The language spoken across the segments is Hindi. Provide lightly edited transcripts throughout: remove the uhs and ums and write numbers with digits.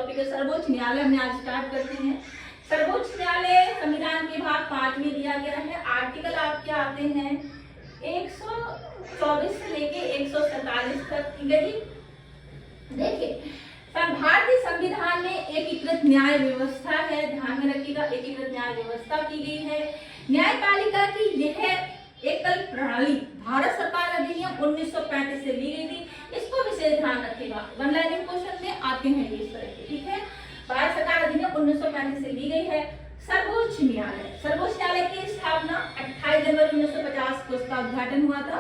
टॉपिक है सर्वोच्च न्यायालय। हमने आज स्टार्ट करते हैं। सर्वोच्च न्यायालय संविधान के भाग 5 में दिया गया है। आर्टिकल आपके आते हैं 124 से लेके 147 तक। ठीक है जी। देखिए, भारतीय संविधान में एकीकृत न्याय व्यवस्था है, ध्यान में रखिएगा, एकीकृत न्याय व्यवस्था की गई है। न्यायपालिका की यह एकल प्रणाली भारत सरकार अधिनियम 1935 से ली गई थी। इसको विशेष ध्यान रखिएगा, वन लाइनिंग क्वेश्चन में आते हैं इस तरह के। ठीक है, भारत सरकार अधिनियम 1935 से ली गई है। सर्वोच्च न्यायालय, सर्वोच्च न्यायालय की स्थापना 28 जनवरी 1950 को इसका उद्घाटन हुआ था।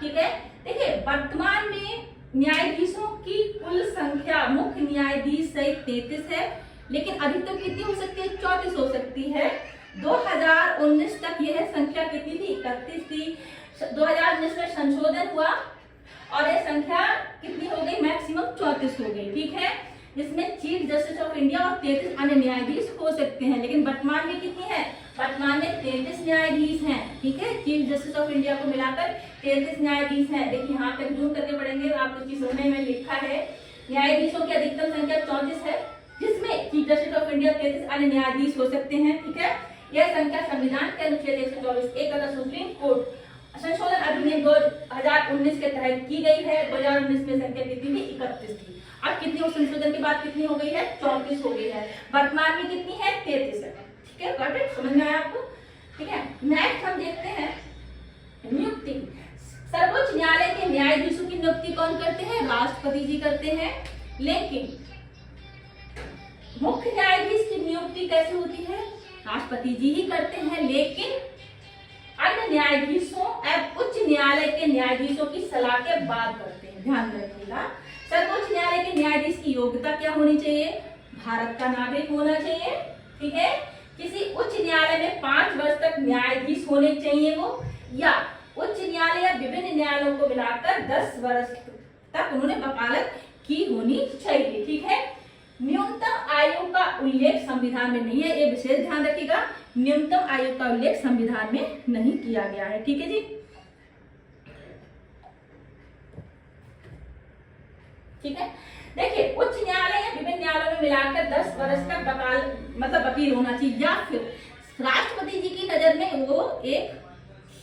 ठीक है, देखिए वर्तमान में न्यायाधीशों की कुल संख्या मुख्य न्यायाधीश सहित 33 है, लेकिन अधिकतम कितनी हो सकती है? 34 हो सकती है। 2019 तक यह संख्या कितनी थी? 31 थी। 2019 में संशोधन हुआ और यह संख्या कितनी हो गई? मैक्सिमम 34 हो गई। ठीक है, जिसमें चीफ जस्टिस ऑफ इंडिया और 33 अन्य न्यायाधीश हो सकते हैं, लेकिन वर्तमान में कितनी है? वर्तमान में 33 न्यायाधीश हैं। ठीक है, चीफ जस्टिस ऑफ इंडिया को मिलाकर 33 न्यायाधीश हैं। देखिए यहाँ पे जूम करके पढ़ेंगे तो आपको चीज समझने में लिखा है न्यायाधीशों की अधिकतम संख्या 34 है, जिसमें चीफ जस्टिस ऑफ इंडिया 33 अन्य न्यायाधीश हो सकते हैं। ठीक है, यह संख्या संविधान के अनुच्छेद 124 तथा सुप्रीम कोर्ट संशोधन अधिनियम 2019 के तहत की गई है। 2019 में संख्या कितनी थी? 31 थी। अब कितनी हो संशोधन के बाद कितनी हो गई है? 34 हो गई है। वर्तमान में कितनी है? 33 है। ठीक है, गॉट समझ में आया आपको? ठीक है, नेक्स्ट हम देखते हैं नियुक्ति। सर्वोच्च न्यायालय के न्यायाधीशों की नियुक्ति कौन करते हैं? राष्ट्रपति जी करते हैं। लेकिन मुख्य न्यायाधीश की नियुक्ति कैसे होती है? राष्ट्रपति जी ही करते हैं, लेकिन अन्य न्यायाधीशों एवं उच्च न्यायालय के न्यायाधीशों की सलाह के बाद करते हैं। ध्यान रखिएगा, सर्वोच्च न्यायालय के न्यायाधीश की योग्यता क्या होनी चाहिए? भारत का नागरिक होना चाहिए। ठीक है, किसी उच्च न्यायालय में 5 वर्ष तक न्यायाधीश होने चाहिए वो, या उच्च न्यायालय या विभिन्न न्यायालयों को मिलाकर 10 वर्ष तक उन्होंने वकालत की होनी चाहिए। ठीक है, न्यूनतम आयु का उल्लेख संविधान में नहीं है, ये विशेष ध्यान रखिएगा। न्यूनतम आयु का उल्लेख संविधान में नहीं किया गया है। ठीक है जी। ठीक है, देखिए उच्च न्यायालय या विभिन्न न्यायालयों में मिलाकर 10 वर्ष तक वकील होना चाहिए, या फिर राष्ट्रपति जी की नजर में वो एक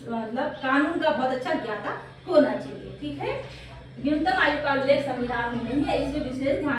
कानून का बहुत अच्छा ज्ञाता होना चाहिए। ठीक है, न्यूनतम आयु का उल्लेख संविधान में नहीं है, इसमें विशेष ध्यान